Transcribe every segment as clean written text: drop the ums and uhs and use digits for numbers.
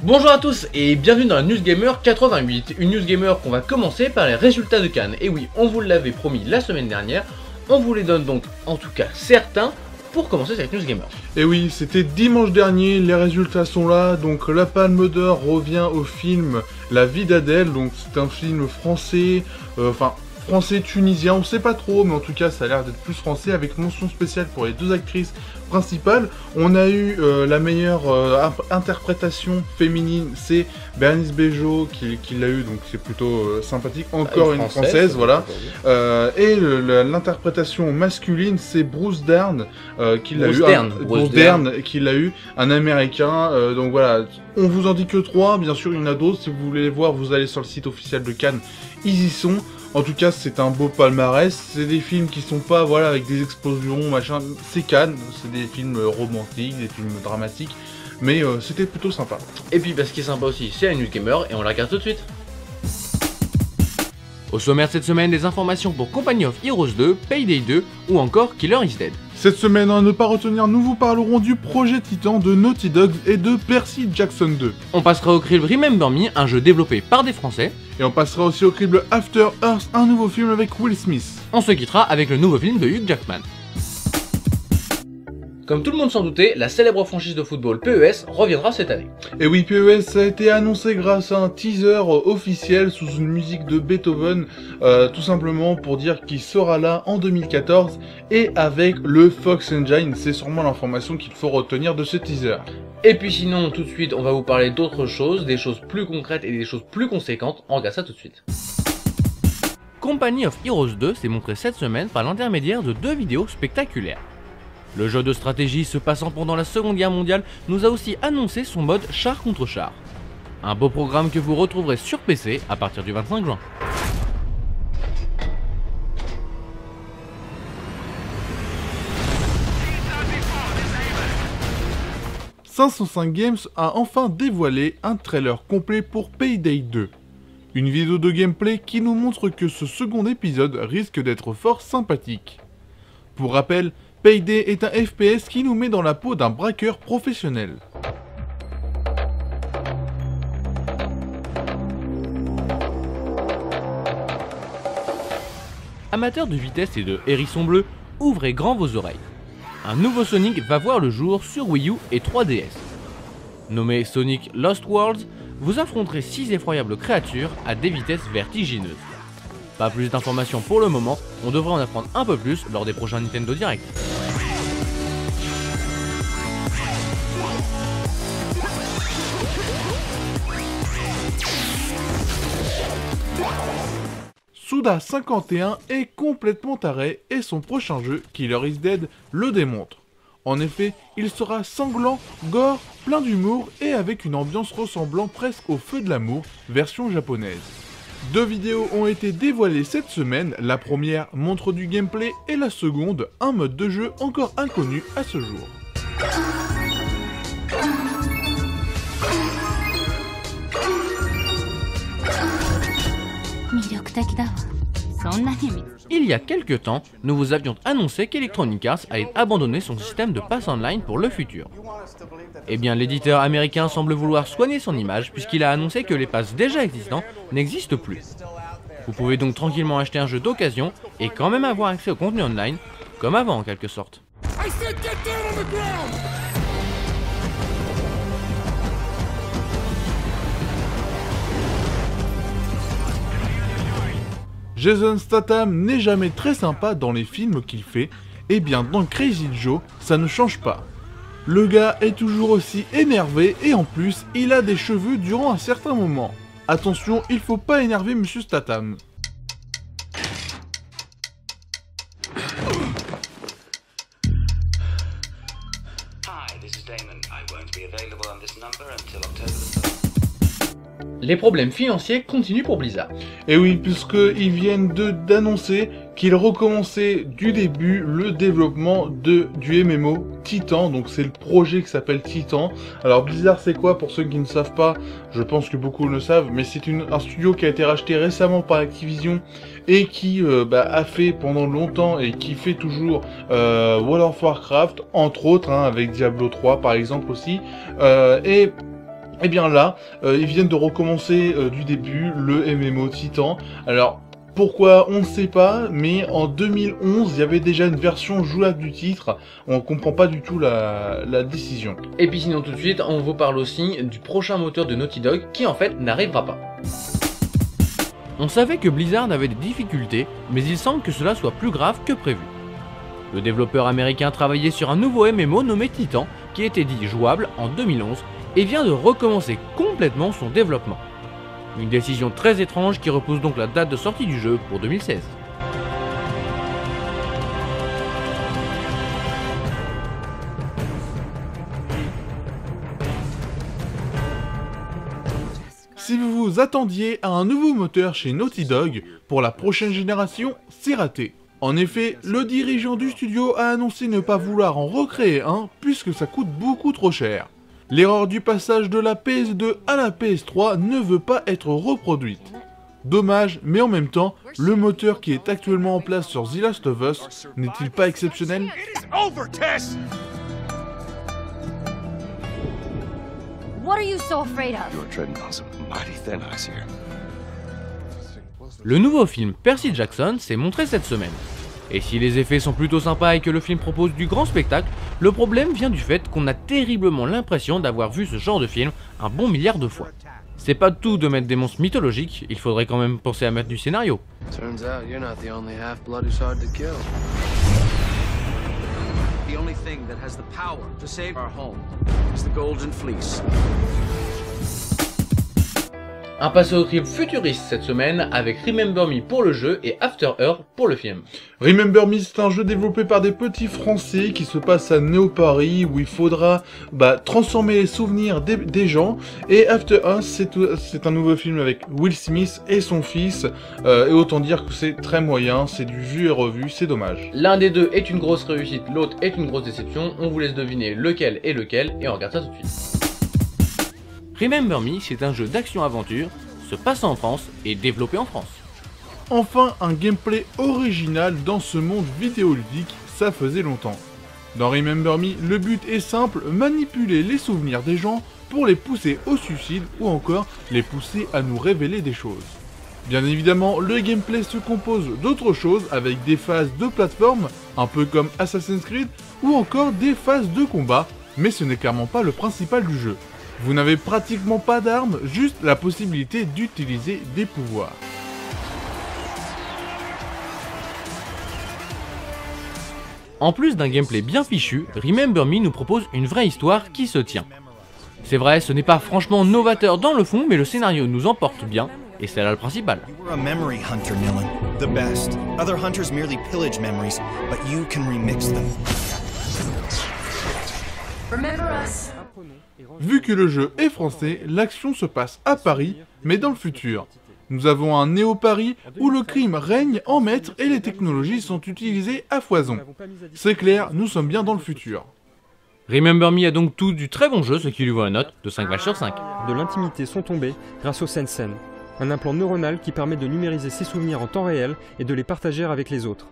Bonjour à tous et bienvenue dans la News Gamer 88, une News Gamer qu'on va commencer par les résultats de Cannes. Et oui, on vous l'avait promis la semaine dernière, on vous les donne donc en tout cas certains pour commencer cette News Gamer. Et oui, c'était dimanche dernier, les résultats sont là, donc la Palme d'Or revient au film La vie d'Adèle, donc c'est un film français, français-tunisien, on sait pas trop, mais en tout cas ça a l'air d'être plus français, avec mention spéciale pour les deux actrices principales. On a eu la meilleure interprétation féminine, c'est Bérénice Bejo qui l'a eu, donc c'est plutôt sympathique, encore une française, voilà. Et l'interprétation masculine, c'est Bruce Dern qui l'a eu, Bruce Dern qui l'a eu, un américain, donc voilà. On vous en dit que 3, bien sûr il y en a d'autres, si vous voulez les voir, vous allez sur le site officiel de Cannes, ils y sont. En tout cas, c'est un beau palmarès, c'est des films qui sont pas, voilà, avec des explosions, machin, c'est Cannes, c'est des films romantiques, des films dramatiques, mais c'était plutôt sympa. Et puis, ce qui est sympa aussi, c'est la News Gamer, et on la regarde tout de suite. Au sommaire de cette semaine, des informations pour Company of Heroes 2, Payday 2, ou encore Killer is Dead. Cette semaine, à ne pas retenir, nous vous parlerons du projet Titan de Naughty Dog et de Percy Jackson 2. On passera au Crib Remember Me, un jeu développé par des Français. Et on passera aussi au crible After Earth, un nouveau film avec Will Smith. On se quittera avec le nouveau film de Hugh Jackman. Comme tout le monde s'en doutait, la célèbre franchise de football PES reviendra cette année. Et oui, PES a été annoncé grâce à un teaser officiel sous une musique de Beethoven, tout simplement pour dire qu'il sera là en 2014 et avec le Fox Engine, c'est sûrement l'information qu'il faut retenir de ce teaser. Et puis sinon, tout de suite, on va vous parler d'autres choses, des choses plus concrètes et des choses plus conséquentes, on regarde ça tout de suite. Company of Heroes 2 s'est montré cette semaine par l'intermédiaire de deux vidéos spectaculaires. Le jeu de stratégie se passant pendant la Seconde Guerre mondiale nous a aussi annoncé son mode char contre char. Un beau programme que vous retrouverez sur PC à partir du 25 juin. « 505 Games a enfin dévoilé un trailer complet pour Payday 2. Une vidéo de gameplay qui nous montre que ce second épisode risque d'être fort sympathique. Pour rappel, Payday est un FPS qui nous met dans la peau d'un braqueur professionnel. Amateurs de vitesse et de hérissons bleus, ouvrez grand vos oreilles. Un nouveau Sonic va voir le jour sur Wii U et 3DS. Nommé Sonic Lost Worlds, vous affronterez 6 effroyables créatures à des vitesses vertigineuses. Pas plus d'informations pour le moment, on devrait en apprendre un peu plus lors des prochains Nintendo Direct. Suda51 est complètement taré et son prochain jeu, Killer is Dead, le démontre. En effet, il sera sanglant, gore, plein d'humour et avec une ambiance ressemblant presque au Feu de l'amour, version japonaise. Deux vidéos ont été dévoilées cette semaine, la première montre du gameplay et la seconde un mode de jeu encore inconnu à ce jour. Il y a quelques temps, nous vous avions annoncé qu'Electronic Arts allait abandonner son système de pass online pour le futur. Eh bien, l'éditeur américain semble vouloir soigner son image puisqu'il a annoncé que les passes déjà existants n'existent plus. Vous pouvez donc tranquillement acheter un jeu d'occasion et quand même avoir accès au contenu online, comme avant en quelque sorte. Jason Statham n'est jamais très sympa dans les films qu'il fait, et bien dans Crazy Joe, ça ne change pas. Le gars est toujours aussi énervé et en plus, il a des cheveux durant un certain moment. Attention, il faut pas énerver Monsieur Statham. Les problèmes financiers continuent pour Blizzard. Et oui, puisqu'ils viennent d'annoncer qu'ils recommençaient du début le développement du MMO Titan, donc c'est le projet qui s'appelle Titan. Alors Blizzard c'est quoi pour ceux qui ne savent pas? Je pense que beaucoup le savent, mais c'est un studio qui a été racheté récemment par Activision et qui a fait pendant longtemps et qui fait toujours World of Warcraft, entre autres, avec Diablo 3 par exemple aussi, et Et bien là, ils viennent de recommencer du début le MMO Titan. Alors, pourquoi on ne sait pas, mais en 2011, il y avait déjà une version jouable du titre. On comprend pas du tout la décision. Et puis sinon tout de suite, on vous parle aussi du prochain moteur de Naughty Dog qui en fait n'arrivera pas. On savait que Blizzard avait des difficultés, mais il semble que cela soit plus grave que prévu. Le développeur américain travaillait sur un nouveau MMO nommé Titan, qui était dit jouable en 2011, et vient de recommencer complètement son développement. Une décision très étrange qui repousse donc la date de sortie du jeu pour 2016. Si vous vous attendiez à un nouveau moteur chez Naughty Dog, pour la prochaine génération, c'est raté. En effet, le dirigeant du studio a annoncé ne pas vouloir en recréer un, puisque ça coûte beaucoup trop cher. L'erreur du passage de la PS2 à la PS3 ne veut pas être reproduite. Dommage, mais en même temps, le moteur qui est actuellement en place sur The Last of Us n'est-il pas exceptionnel? What are you so afraid of? You're treading on some mighty thin ice here. Le nouveau film Percy Jackson s'est montré cette semaine. Et si les effets sont plutôt sympas et que le film propose du grand spectacle, le problème vient du fait qu'on a terriblement l'impression d'avoir vu ce genre de film un bon milliard de fois. C'est pas tout de mettre des monstres mythologiques, il faudrait quand même penser à mettre du scénario. Turns out you're not the only half-blood who's hard to kill. The only thing that has the power to save our home is the Golden Fleece. Un passé au trip futuriste cette semaine avec Remember Me pour le jeu et After Earth pour le film. Remember Me, c'est un jeu développé par des petits Français qui se passe à Néo-Paris où il faudra transformer les souvenirs des gens. Et After Earth, c'est un nouveau film avec Will Smith et son fils. Et autant dire que c'est très moyen, c'est du vu et revu, c'est dommage. L'un des deux est une grosse réussite, l'autre est une grosse déception. On vous laisse deviner lequel est lequel et on regarde ça tout de suite. Remember Me, c'est un jeu d'action-aventure, se passant en France et développé en France. Enfin, un gameplay original dans ce monde vidéoludique, ça faisait longtemps. Dans Remember Me, le but est simple, manipuler les souvenirs des gens pour les pousser au suicide ou encore les pousser à nous révéler des choses. Bien évidemment, le gameplay se compose d'autres choses avec des phases de plateforme, un peu comme Assassin's Creed, ou encore des phases de combat, mais ce n'est clairement pas le principal du jeu. Vous n'avez pratiquement pas d'armes, juste la possibilité d'utiliser des pouvoirs. En plus d'un gameplay bien fichu, Remember Me nous propose une vraie histoire qui se tient. C'est vrai, ce n'est pas franchement novateur dans le fond, mais le scénario nous emporte bien, et c'est là le principal. You were a memory hunter, Nilin. The best. Other hunters merely pillage memories, but you can remix them. Remember us. Vu que le jeu est français, l'action se passe à Paris, mais dans le futur. Nous avons un Néo-Paris où le crime règne en maître et les technologies sont utilisées à foison. C'est clair, nous sommes bien dans le futur. Remember Me a donc tout du très bon jeu, ce qui lui vaut la note de 5 sur 5. De l'intimité sont tombés grâce au Sensen, un implant neuronal qui permet de numériser ses souvenirs en temps réel et de les partager avec les autres.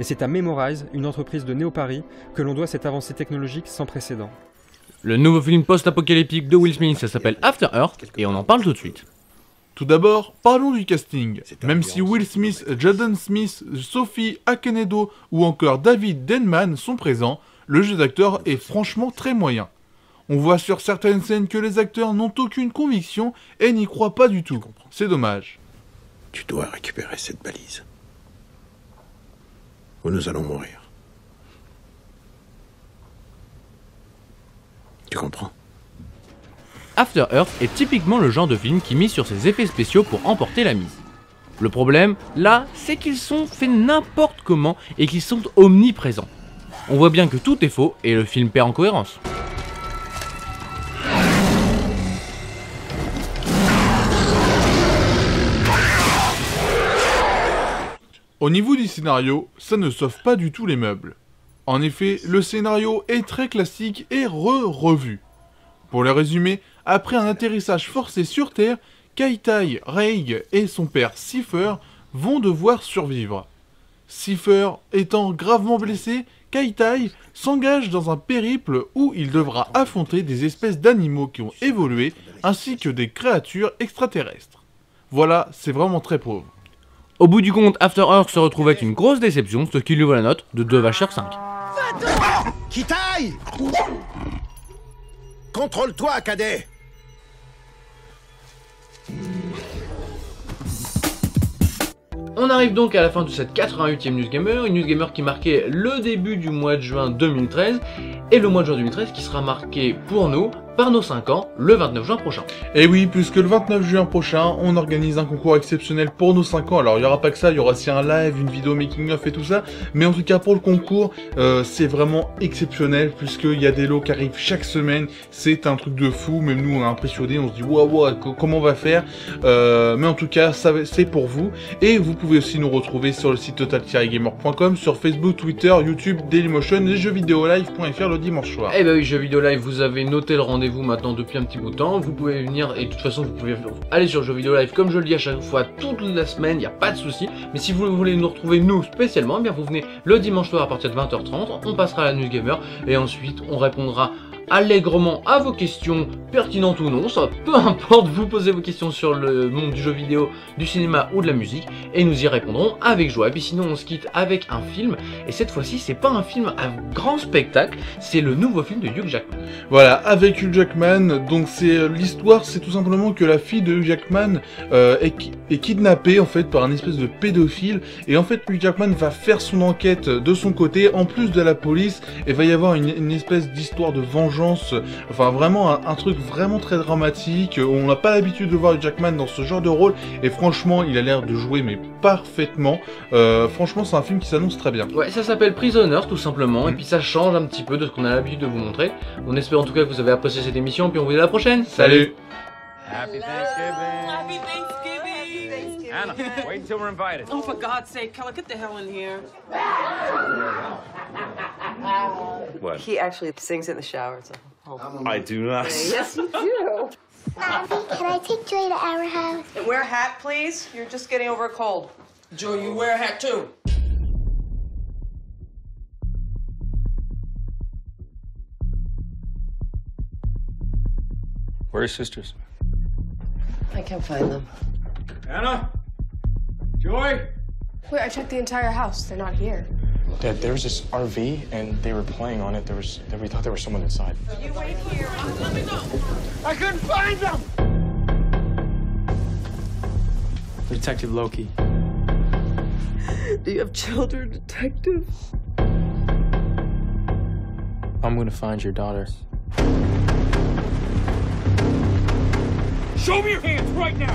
Et c'est à Memorize, une entreprise de Néo-Paris, que l'on doit cette avancée technologique sans précédent. Le nouveau film post-apocalyptique de Will Smith, ça s'appelle After Earth, et on en parle tout de suite. Tout d'abord, parlons du casting. Même si Will Smith, Jaden Smith, Sophie Akenedo ou encore David Denman sont présents, le jeu d'acteur est franchement très moyen. On voit sur certaines scènes que les acteurs n'ont aucune conviction et n'y croient pas du tout. C'est dommage. Tu dois récupérer cette balise. Ou nous allons mourir. Tu comprends? After Earth est typiquement le genre de film qui mise sur ses effets spéciaux pour emporter la mise. Le problème, là, c'est qu'ils sont faits n'importe comment et qu'ils sont omniprésents. On voit bien que tout est faux et le film perd en cohérence. Au niveau du scénario, ça ne sauve pas du tout les meubles. En effet, le scénario est très classique et revu. Pour le résumer, après un atterrissage forcé sur Terre, Kai-Tai, Reig et son père Cipher vont devoir survivre. Cipher étant gravement blessé, Kai-Tai s'engage dans un périple où il devra affronter des espèces d'animaux qui ont évolué, ainsi que des créatures extraterrestres. Voilà, c'est vraiment très pauvre. Au bout du compte, After Earth se retrouve avec une grosse déception, ce qui lui vaut la note de 2 vaches sur 5. Kai-Tai! Contrôle-toi, cadet! On arrive donc à la fin de cette 88e News Gamer, une News Gamer qui marquait le début du mois de juin 2013 et le mois de juin 2013 qui sera marqué pour nous par nos 5 ans le 29 juin prochain. Et oui, puisque le 29 juin prochain, on organise un concours exceptionnel pour nos 5 ans. Alors, il n'y aura pas que ça, il y aura aussi un live, une vidéo making-of et tout ça. Mais en tout cas, pour le concours, c'est vraiment exceptionnel, puisqu'il y a des lots qui arrivent chaque semaine. C'est un truc de fou, même nous, on est impressionnés, on se dit, waouh, comment on va faire mais en tout cas, c'est pour vous. Et vous pouvez aussi nous retrouver sur le site total-gamer.com, sur Facebook, Twitter, YouTube, Dailymotion et jeuxvideolive.fr le dimanche soir. Eh ben oui, Jeux Vidéo Live, vous avez noté le rendez-vous maintenant depuis un petit bout de temps, vous pouvez venir et de toute façon vous pouvez aller sur Jeux Vidéo Live comme je le dis à chaque fois toute la semaine, il n'y a pas de souci. Mais si vous voulez nous retrouver nous spécialement, eh bien vous venez le dimanche soir à partir de 20h30, on passera à la News Gamer et ensuite on répondra allègrement à vos questions, pertinentes ou non, ça peu importe, vous posez vos questions sur le monde du jeu vidéo, du cinéma ou de la musique, et nous y répondrons avec joie. Et puis sinon on se quitte avec un film, et cette fois-ci c'est pas un film à grand spectacle, c'est le nouveau film de Hugh Jackman. Voilà, avec Hugh Jackman, donc c'est l'histoire, c'est tout simplement que la fille de Hugh Jackman est kidnappée en fait par un espèce de pédophile, et en fait Hugh Jackman va faire son enquête de son côté, en plus de la police, et va y avoir une espèce d'histoire de vengeance, enfin vraiment un truc vraiment très dramatique. On n'a pas l'habitude de voir Hugh Jackman dans ce genre de rôle, et franchement il a l'air de jouer mais parfaitement. Franchement c'est un film qui s'annonce très bien. Ouais, ça s'appelle Prisoners tout simplement, et puis ça change un petit peu de ce qu'on a l'habitude de vous montrer. On espère en tout cas que vous avez apprécié cette émission, puis on vous dit à la prochaine. Salut. Happy Thanksgiving! Happy Thanksgiving! Anna, wait until we're invited. Oh, for God's sake, Keller, get the hell in here. What? He actually sings in the shower. It's I do not. Yes, you do. Abby, can I take Joy to our house? And wear a hat, please. You're just getting over a cold. Joe, you wear a hat too. Where are your sisters? I can't find them. Anna? Joy? Wait, I checked the entire house. They're not here. Dad, there was this RV, and they were playing on it. We thought there was someone inside. You wait here. Let me go. I couldn't find them! Detective Loki. Do you have children, Detective? I'm gonna find your daughter. Show me your hands right now!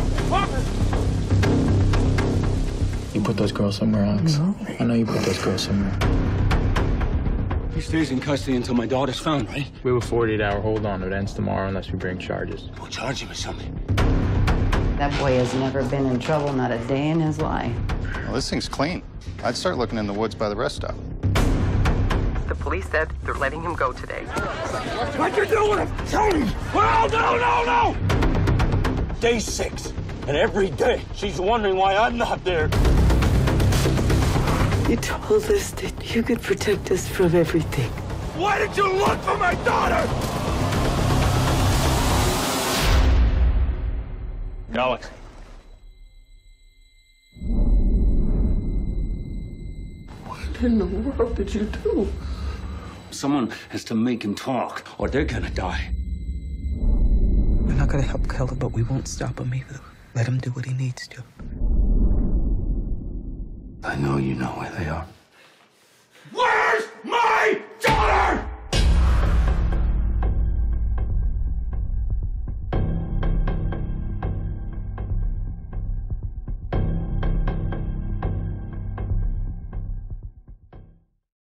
You put those girls somewhere, Alex. No. I know you put those girls somewhere. He stays in custody until my daughter's found, right? We have a 48-hour hold on. It ends tomorrow unless we bring charges. We'll charge him with something. That boy has never been in trouble, not a day in his life. Well, this thing's clean. I'd start looking in the woods by the rest stop. The police said they're letting him go today. What you doing? Tony! Oh, no! Day 6, and every day she's wondering why I'm not there. You told us that you could protect us from everything. Why did you look for my daughter? Alex. What in the world did you do? Someone has to make him talk, or they're gonna die. We're not gonna help Keller, but we won't stop him either. Let him do what he needs to. I know you know where they are.